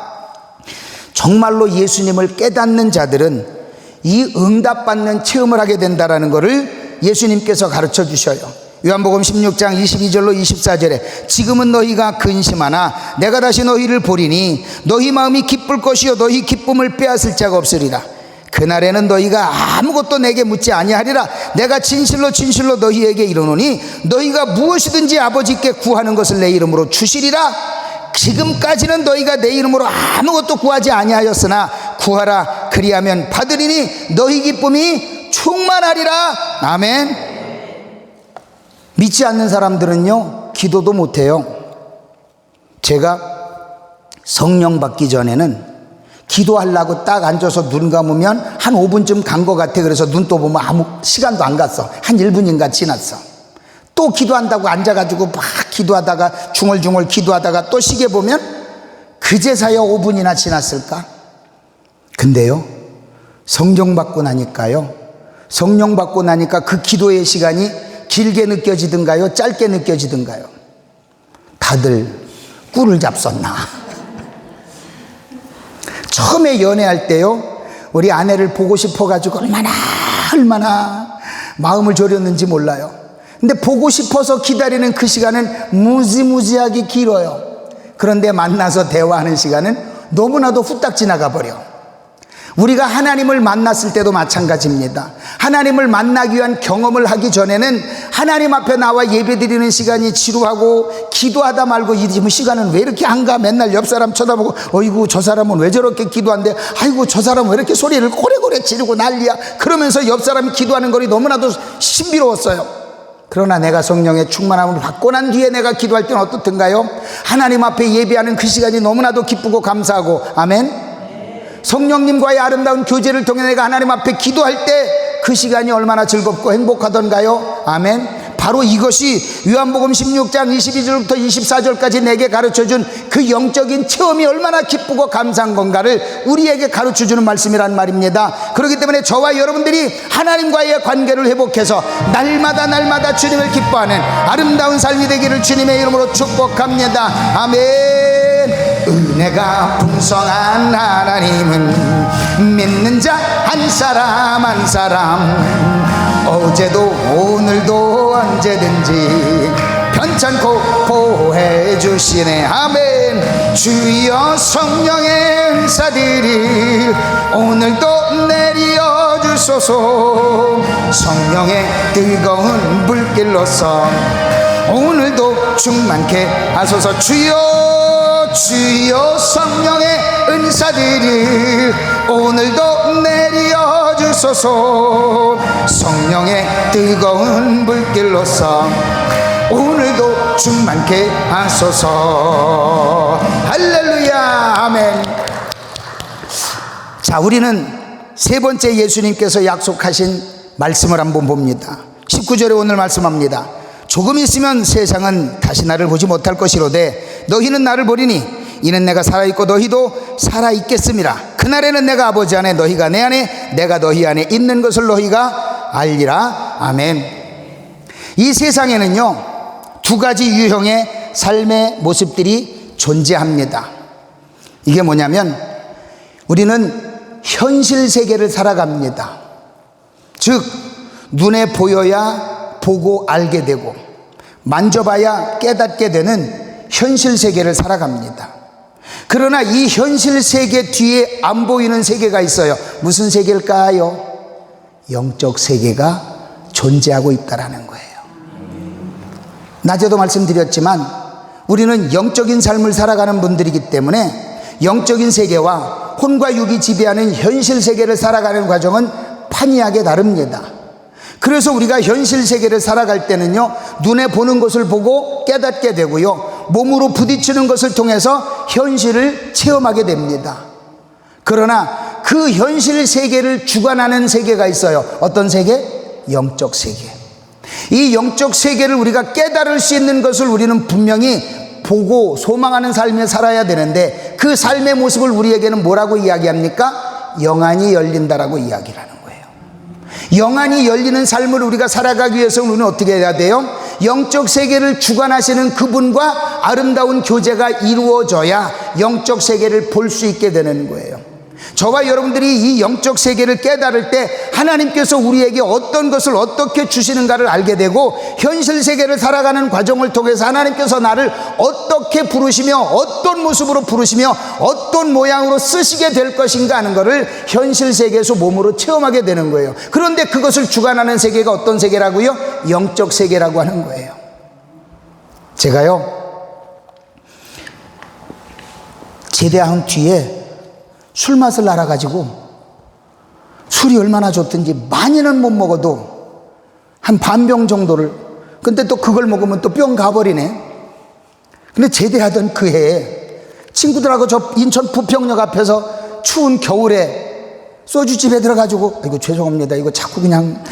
정말로 예수님을 깨닫는 자들은 이 응답받는 체험을 하게 된다는 것을 예수님께서 가르쳐 주셔요. 요한복음 16장 22절로 24절에 지금은 너희가 근심하나 내가 다시 너희를 보리니 너희 마음이 기쁠 것이요 너희 기쁨을 빼앗을 자가 없으리라. 그날에는 너희가 아무것도 내게 묻지 아니하리라. 내가 진실로 진실로 너희에게 이르노니 너희가 무엇이든지 아버지께 구하는 것을 내 이름으로 주시리라. 지금까지는 너희가 내 이름으로 아무것도 구하지 아니하였으나 구하라 그리하면 받으리니 너희 기쁨이 충만하리라. 아멘. 믿지 않는 사람들은요 기도도 못해요. 제가 성령 받기 전에는 기도하려고 딱 앉아서 눈 감으면 한 5분쯤 간 것 같아. 그래서 눈 또 보면 아무 시간도 안 갔어. 한 1분인가 지났어. 또 기도한다고 앉아가지고 막 기도하다가 중얼중얼 기도하다가 또 시계 보면 그제서야 5분이나 지났을까. 근데요 성령 받고 나니까 그 기도의 시간이 길게 느껴지든가요 짧게 느껴지든가요? 다들 꿀을 잡섰나? 처음에 연애할 때요 우리 아내를 보고 싶어가지고 얼마나 마음을 졸였는지 몰라요. 근데 보고 싶어서 기다리는 그 시간은 무지무지하게 길어요. 그런데 만나서 대화하는 시간은 너무나도 후딱 지나가 버려. 우리가 하나님을 만났을 때도 마찬가지입니다. 하나님을 만나기 위한 경험을 하기 전에는 하나님 앞에 나와 예배드리는 시간이 지루하고 기도하다 말고 이 시간은 왜 이렇게 안 가? 맨날 옆 사람 쳐다보고 어이구 저 사람은 왜 저렇게 기도한대? 아이고 저 사람은 왜 이렇게 소리를 고래고래 지르고 난리야? 그러면서 옆 사람이 기도하는 것이 너무나도 신비로웠어요. 그러나 내가 성령의 충만함을 받고 난 뒤에 내가 기도할 때는 어떻든가요? 하나님 앞에 예배하는 그 시간이 너무나도 기쁘고 감사하고 아멘. 성령님과의 아름다운 교제를 통해 내가 하나님 앞에 기도할 때 그 시간이 얼마나 즐겁고 행복하던가요? 아멘. 바로 이것이 요한복음 16장 22절부터 24절까지 내게 가르쳐준 그 영적인 체험이 얼마나 기쁘고 감사한 건가를 우리에게 가르쳐주는 말씀이란 말입니다. 그렇기 때문에 저와 여러분들이 하나님과의 관계를 회복해서 날마다 주님을 기뻐하는 아름다운 삶이 되기를 주님의 이름으로 축복합니다. 아멘. 은혜가 풍성한 하나님은 믿는 자 한 사람 한 사람 어제도 오늘도 언제든지 편찮고 보호해 주시네. 아멘. 주여 성령의 은사들이 오늘도 내려 주소서. 성령의 뜨거운 불길로서 오늘도 충만케 하소서. 주여 성령의 은사들이 오늘도 내려 주소서. 성령의 뜨거운 불길로서 오늘도 충만케 하소서. 할렐루야. 아멘. 자, 우리는 세 번째 예수님께서 약속하신 말씀을 한번 봅니다. 19절에 오늘 말씀합니다. 조금 있으면 세상은 다시 나를 보지 못할 것이로되 너희는 나를 보리니 이는 내가 살아있고 너희도 살아있겠음이라. 그날에는 내가 아버지 안에 너희가 내 안에 내가 너희 안에 있는 것을 너희가 알리라. 아멘. 이 세상에는요 두 가지 유형의 삶의 모습들이 존재합니다. 이게 뭐냐면 우리는 현실 세계를 살아갑니다. 즉 눈에 보여야 보고 알게 되고 만져봐야 깨닫게 되는 현실 세계를 살아갑니다. 그러나 이 현실 세계 뒤에 안 보이는 세계가 있어요. 무슨 세계일까요? 영적 세계가 존재하고 있다는 거예요. 낮에도 말씀드렸지만 우리는 영적인 삶을 살아가는 분들이기 때문에 영적인 세계와 혼과 육이 지배하는 현실 세계를 살아가는 과정은 판이하게 다릅니다. 그래서 우리가 현실 세계를 살아갈 때는요, 눈에 보는 것을 보고 깨닫게 되고요, 몸으로 부딪히는 것을 통해서 현실을 체험하게 됩니다. 그러나 그 현실 세계를 주관하는 세계가 있어요. 어떤 세계? 영적 세계. 이 영적 세계를 우리가 깨달을 수 있는 것을 우리는 분명히 보고 소망하는 삶을 살아야 되는데, 그 삶의 모습을 우리에게는 뭐라고 이야기합니까? 영안이 열린다라고 이야기를 하는 거예요. 영안이 열리는 삶을 우리가 살아가기 위해서 우리는 어떻게 해야 돼요? 영적 세계를 주관하시는 그분과 아름다운 교제가 이루어져야 영적 세계를 볼 수 있게 되는 거예요. 저와 여러분들이 이 영적 세계를 깨달을 때 하나님께서 우리에게 어떤 것을 어떻게 주시는가를 알게 되고, 현실 세계를 살아가는 과정을 통해서 하나님께서 나를 어떻게 부르시며 어떤 모습으로 부르시며 어떤 모양으로 쓰시게 될 것인가 하는 것을 현실 세계에서 몸으로 체험하게 되는 거예요. 그런데 그것을 주관하는 세계가 어떤 세계라고요? 영적 세계라고 하는 거예요. 제가요, 제대한 뒤에 술 맛을 알아가지고, 술이 얼마나 좋든지 많이는 못 먹어도 한 반병 정도를, 근데 또 그걸 먹으면 또 뿅 가버리네. 근데 제대하던 그 해에 친구들하고 저 인천 부평역 앞에서 추운 겨울에 소주집에 들어가지고, 아이고 죄송합니다, 이거 자꾸 그냥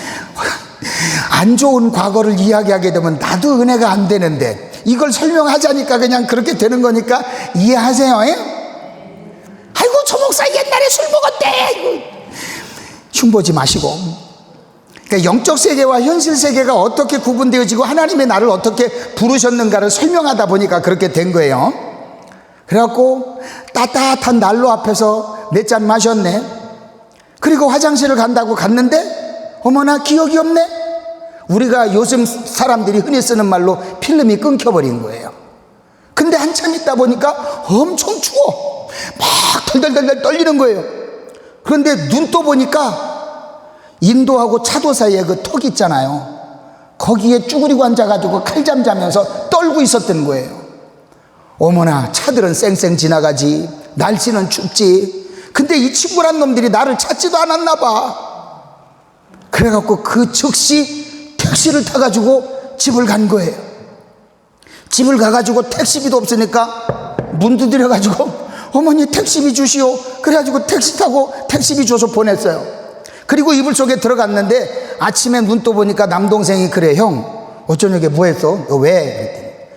안 좋은 과거를 이야기하게 되면 나도 은혜가 안 되는데 이걸 설명하자니까 그냥 그렇게 되는 거니까 이해하세요. 아이고 저 목사 옛날에 술 먹었대. 아이고. 흉보지 마시고. 그러니까 영적 세계와 현실 세계가 어떻게 구분되어지고 하나님의 나를 어떻게 부르셨는가를 설명하다 보니까 그렇게 된 거예요. 그래갖고 따뜻한 난로 앞에서 몇 잔 마셨네. 그리고 화장실을 간다고 갔는데 어머나 기억이 없네. 우리가 요즘 사람들이 흔히 쓰는 말로 필름이 끊겨버린 거예요. 근데 한참 있다 보니까 엄청 추워. 막 덜덜덜 떨리는 거예요. 그런데 눈 떠 보니까 인도하고 차도 사이에 그 턱 있잖아요. 거기에 쭈그리고 앉아가지고 칼잠 자면서 떨고 있었던 거예요. 어머나 차들은 쌩쌩 지나가지, 날씨는 춥지. 근데 이 친구란 놈들이 나를 찾지도 않았나 봐. 그래갖고 그 즉시 택시를 타가지고 집을 간 거예요. 집을 가가지고 택시비도 없으니까 문 두드려가지고 어머니 택시비 주시오. 그래가지고 택시 타고 택시비 줘서 보냈어요. 그리고 이불 속에 들어갔는데 아침에 눈 떠 보니까 남동생이 그래, 형 어쩌냐게 뭐 했어? 너 왜?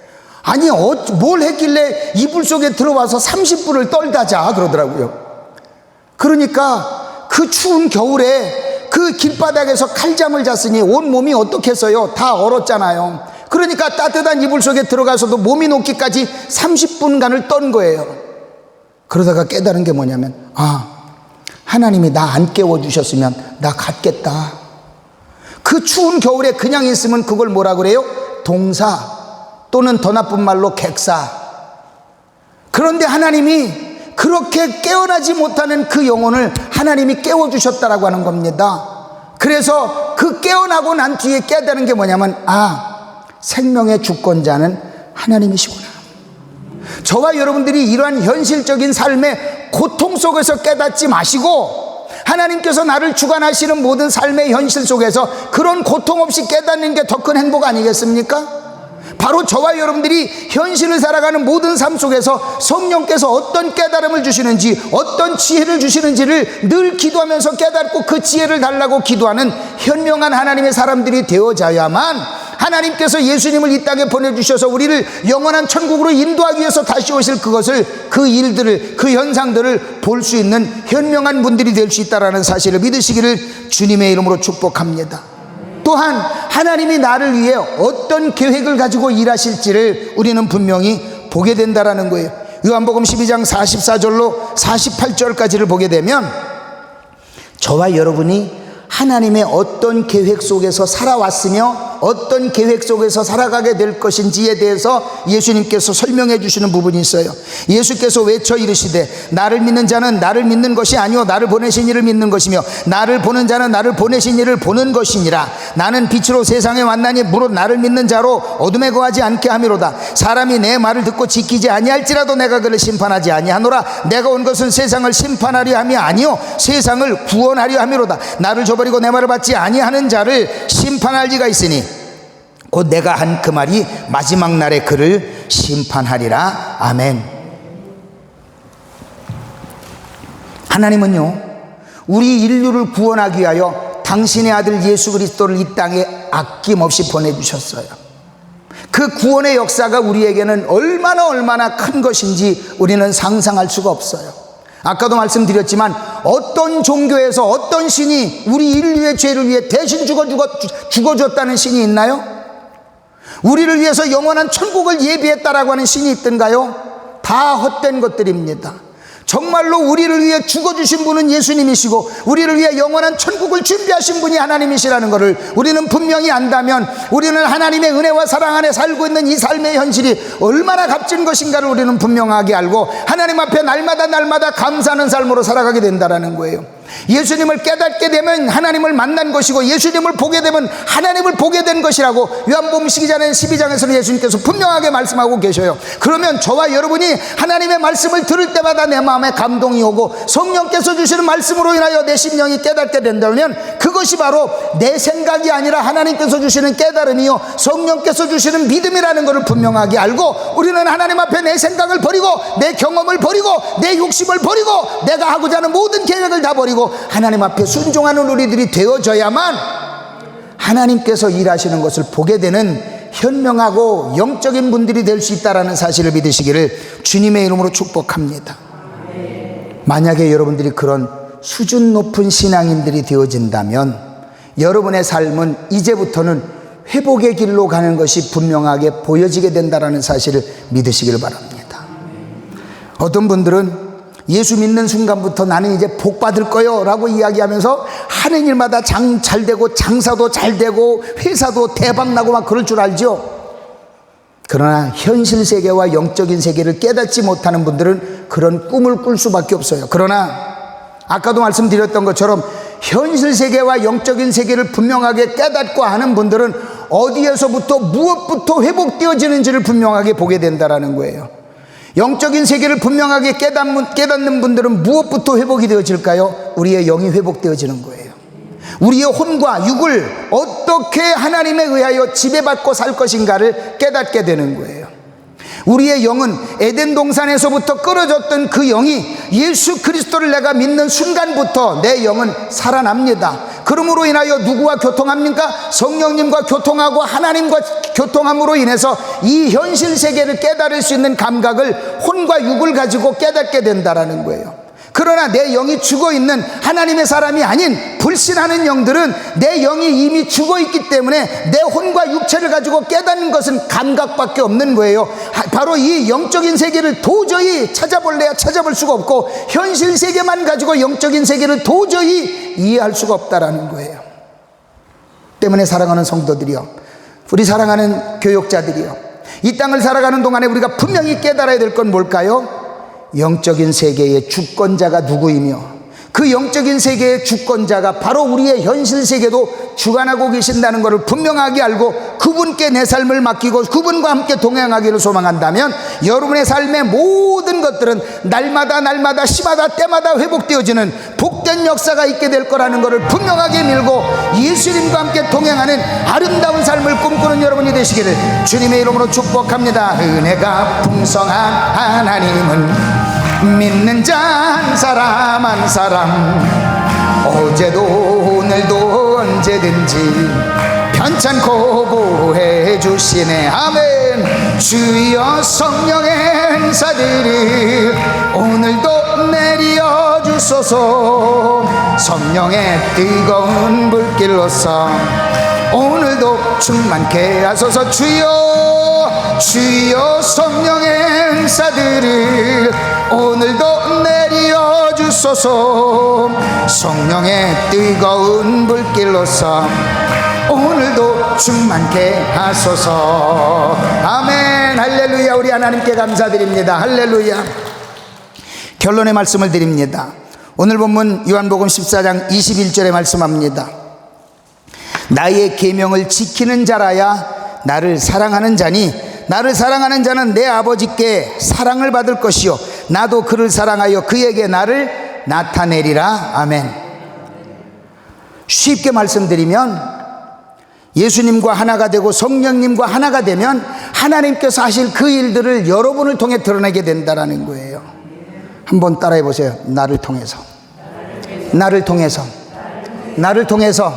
아니 뭘 했길래 이불 속에 들어와서 30분을 떨다 자 그러더라고요. 그러니까 그 추운 겨울에 그 길바닥에서 칼잠을 잤으니 온 몸이 어떻겠어요? 다 얼었잖아요. 그러니까 따뜻한 이불 속에 들어가서도 몸이 녹기까지 30분간을 떤 거예요. 그러다가 깨달은 게 뭐냐면, 하나님이 나 안 깨워주셨으면 나 갔겠다. 그 추운 겨울에 그냥 있으면 그걸 뭐라 그래요? 동사, 또는 더 나쁜 말로 객사. 그런데 하나님이 그렇게 깨어나지 못하는 그 영혼을 하나님이 깨워주셨다라고 하는 겁니다. 그래서 그 깨어나고 난 뒤에 깨달은 게 뭐냐면, 생명의 주권자는 하나님이시구나. 저와 여러분들이 이러한 현실적인 삶의 고통 속에서 깨닫지 마시고, 하나님께서 나를 주관하시는 모든 삶의 현실 속에서 그런 고통 없이 깨닫는 게 더 큰 행복 아니겠습니까? 바로 저와 여러분들이 현실을 살아가는 모든 삶 속에서 성령께서 어떤 깨달음을 주시는지, 어떤 지혜를 주시는지를 늘 기도하면서 깨닫고 그 지혜를 달라고 기도하는 현명한 하나님의 사람들이 되어져야만 하나님께서 예수님을 이 땅에 보내주셔서 우리를 영원한 천국으로 인도하기 위해서 다시 오실 그것을, 그 일들을, 그 현상들을 볼 수 있는 현명한 분들이 될 수 있다는 사실을 믿으시기를 주님의 이름으로 축복합니다. 또한 하나님이 나를 위해 어떤 계획을 가지고 일하실지를 우리는 분명히 보게 된다는 거예요. 요한복음 12장 44절로 48절까지를 보게 되면, 저와 여러분이 하나님의 어떤 계획 속에서 살아왔으며 어떤 계획 속에서 살아가게 될 것인지에 대해서 예수님께서 설명해 주시는 부분이 있어요. 예수께서 외쳐 이르시되 나를 믿는 자는 나를 믿는 것이 아니요 나를 보내신 이를 믿는 것이며 나를 보는 자는 나를 보내신 이를 보는 것이니라. 나는 빛으로 세상에 왔나니 무릇 나를 믿는 자로 어둠에 거하지 않게 함이로다. 사람이 내 말을 듣고 지키지 아니할지라도 내가 그를 심판하지 아니하노라. 내가 온 것은 세상을 심판하려 함이 아니요 세상을 구원하려 함이로다. 나를 저버리고 내 말을 받지 아니하는 자를 심판할 리가 있으니 곧 내가 한 그 말이 마지막 날에 그를 심판하리라. 아멘. 하나님은요 우리 인류를 구원하기 위하여 당신의 아들 예수 그리스도를 이 땅에 아낌없이 보내주셨어요. 그 구원의 역사가 우리에게는 얼마나 큰 것인지 우리는 상상할 수가 없어요. 아까도 말씀드렸지만 어떤 종교에서 어떤 신이 우리 인류의 죄를 위해 대신 죽어줬다는 신이 있나요? 우리를 위해서 영원한 천국을 예비했다라고 하는 신이 있던가요? 다 헛된 것들입니다. 정말로 우리를 위해 죽어주신 분은 예수님이시고 우리를 위해 영원한 천국을 준비하신 분이 하나님이시라는 것을 우리는 분명히 안다면 우리는 하나님의 은혜와 사랑 안에 살고 있는 이 삶의 현실이 얼마나 값진 것인가를 우리는 분명하게 알고 하나님 앞에 날마다 감사하는 삶으로 살아가게 된다는 거예요. 예수님을 깨닫게 되면 하나님을 만난 것이고 예수님을 보게 되면 하나님을 보게 된 것이라고 요한복음 12장에서는 예수님께서 분명하게 말씀하고 계셔요. 그러면 저와 여러분이 하나님의 말씀을 들을 때마다 내 마음에 감동이 오고 성령께서 주시는 말씀으로 인하여 내 심령이 깨닫게 된다면 그것이 바로 내 생각이 아니라 하나님께서 주시는 깨달음이요 성령께서 주시는 믿음이라는 것을 분명하게 알고 우리는 하나님 앞에 내 생각을 버리고 내 경험을 버리고 내 욕심을 버리고 내가 하고자 하는 모든 계획을 다 버리고 하나님 앞에 순종하는 우리들이 되어져야만 하나님께서 일하시는 것을 보게 되는 현명하고 영적인 분들이 될 수 있다는 사실을 믿으시기를 주님의 이름으로 축복합니다. 만약에 여러분들이 그런 수준 높은 신앙인들이 되어진다면 여러분의 삶은 이제부터는 회복의 길로 가는 것이 분명하게 보여지게 된다는 사실을 믿으시기를 바랍니다. 어떤 분들은 예수 믿는 순간부터 나는 이제 복 받을 거요 라고 이야기하면서 하는 일마다 잘 되고 장사도 잘 되고 회사도 대박 나고 막 그럴 줄 알죠. 그러나 현실 세계와 영적인 세계를 깨닫지 못하는 분들은 그런 꿈을 꿀 수밖에 없어요. 그러나 아까도 말씀드렸던 것처럼 현실 세계와 영적인 세계를 분명하게 깨닫고 아는 분들은 어디에서부터 무엇부터 회복되어지는지를 분명하게 보게 된다는 거예요. 영적인 세계를 분명하게 깨닫는 분들은 무엇부터 회복이 되어질까요? 우리의 영이 회복되어지는 거예요. 우리의 혼과 육을 어떻게 하나님에 의하여 지배받고 살 것인가를 깨닫게 되는 거예요. 우리의 영은 에덴 동산에서부터 끌어졌던 그 영이 예수 그리스도를 내가 믿는 순간부터 내 영은 살아납니다. 그러므로 인하여 누구와 교통합니까? 성령님과 교통하고 하나님과 교통함으로 인해서 이 현실 세계를 깨달을 수 있는 감각을 혼과 육을 가지고 깨닫게 된다는 거예요. 그러나 내 영이 죽어있는 하나님의 사람이 아닌 불신하는 영들은 내 영이 이미 죽어있기 때문에 내 혼과 육체를 가지고 깨닫는 것은 감각밖에 없는 거예요. 바로 이 영적인 세계를 도저히 찾아볼래야 찾아볼 수가 없고 현실 세계만 가지고 영적인 세계를 도저히 이해할 수가 없다라는 거예요. 때문에 사랑하는 성도들이요, 우리 사랑하는 교역자들이요, 이 땅을 살아가는 동안에 우리가 분명히 깨달아야 될 건 뭘까요? 영적인 세계의 주권자가 누구이며 그 영적인 세계의 주권자가 바로 우리의 현실 세계도 주관하고 계신다는 것을 분명하게 알고 그분께 내 삶을 맡기고 그분과 함께 동행하기를 소망한다면 여러분의 삶의 모든 것들은 날마다 시마다 때마다 회복되어지는 복된 역사가 있게 될 거라는 것을 분명하게 밀고 예수님과 함께 동행하는 아름다운 삶을 꿈꾸는 여러분이 되시기를 주님의 이름으로 축복합니다. 은혜가 풍성한 하나님은 믿는 자 한 사람 한 사람 어제도 오늘도 언제든지 편찮고 보호해 주시네. 아멘. 주여 성령의 행사들이 오늘도 내려 주소서. 성령의 뜨거운 불길로서 오늘도 충만케 하소서. 주여 성령의 행사들을 오늘도 내려 주소서. 성령의 뜨거운 불길로서 오늘도 충만케 하소서. 아멘. 할렐루야. 우리 하나님께 감사드립니다. 할렐루야. 결론의 말씀을 드립니다. 오늘 본문 요한복음 14장 21절에 말씀합니다. 나의 계명을 지키는 자라야 나를 사랑하는 자니 나를 사랑하는 자는 내 아버지께 사랑을 받을 것이요 나도 그를 사랑하여 그에게 나를 나타내리라. 아멘. 쉽게 말씀드리면 예수님과 하나가 되고 성령님과 하나가 되면 하나님께서 하실 그 일들을 여러분을 통해 드러내게 된다는 거예요. 한번 따라해 보세요. 나를 통해서, 나를 통해서, 나를 통해서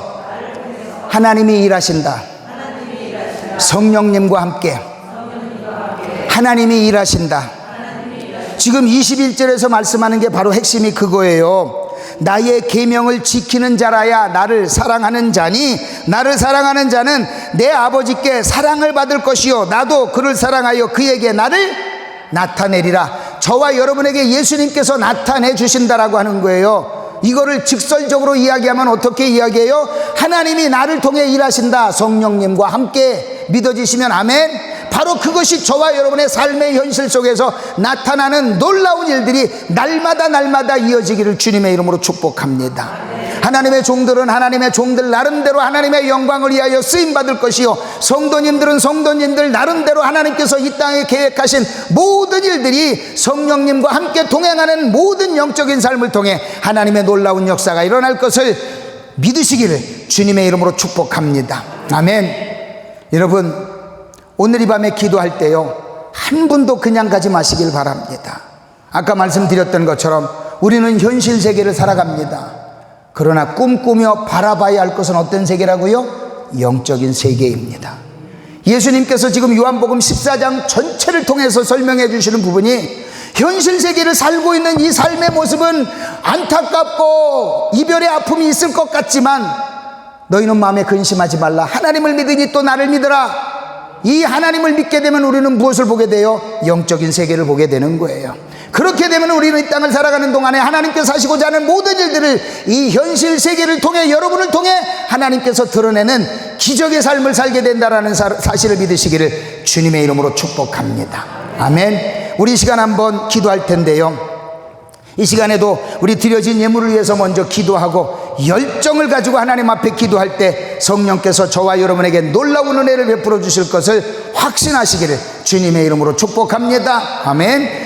하나님이 일하신다. 성령님과 함께 하나님이 일하신다. 지금 21절에서 말씀하는 게 바로 핵심이 그거예요. 나의 계명을 지키는 자라야 나를 사랑하는 자니 나를 사랑하는 자는 내 아버지께 사랑을 받을 것이요 나도 그를 사랑하여 그에게 나를 나타내리라. 저와 여러분에게 예수님께서 나타내 주신다라고 하는 거예요. 이거를 직설적으로 이야기하면 어떻게 이야기해요? 하나님이 나를 통해 일하신다. 성령님과 함께 믿어지시면 아멘. 바로 그것이 저와 여러분의 삶의 현실 속에서 나타나는 놀라운 일들이 날마다 이어지기를 주님의 이름으로 축복합니다. 하나님의 종들은 하나님의 종들 나름대로 하나님의 영광을 위하여 쓰임받을 것이요 성도님들은 성도님들 나름대로 하나님께서 이 땅에 계획하신 모든 일들이 성령님과 함께 동행하는 모든 영적인 삶을 통해 하나님의 놀라운 역사가 일어날 것을 믿으시기를 주님의 이름으로 축복합니다. 아멘. 여러분, 오늘 이 밤에 기도할 때요 한 분도 그냥 가지 마시길 바랍니다. 아까 말씀드렸던 것처럼 우리는 현실 세계를 살아갑니다. 그러나 꿈꾸며 바라봐야 할 것은 어떤 세계라고요? 영적인 세계입니다. 예수님께서 지금 요한복음 14장 전체를 통해서 설명해 주시는 부분이 현실 세계를 살고 있는 이 삶의 모습은 안타깝고 이별의 아픔이 있을 것 같지만 너희는 마음에 근심하지 말라. 하나님을 믿으니 또 나를 믿으라. 이 하나님을 믿게 되면 우리는 무엇을 보게 돼요? 영적인 세계를 보게 되는 거예요. 그렇게 되면 우리는 이 땅을 살아가는 동안에 하나님께서 하시고자 하는 모든 일들을 이 현실 세계를 통해 여러분을 통해 하나님께서 드러내는 기적의 삶을 살게 된다는 사실을 믿으시기를 주님의 이름으로 축복합니다. 아멘. 우리 이 시간 한번 기도할 텐데요 이 시간에도 우리 드려진 예물을 위해서 먼저 기도하고 열정을 가지고 하나님 앞에 기도할 때 성령께서 저와 여러분에게 놀라운 은혜를 베풀어 주실 것을 확신하시기를 주님의 이름으로 축복합니다. 아멘.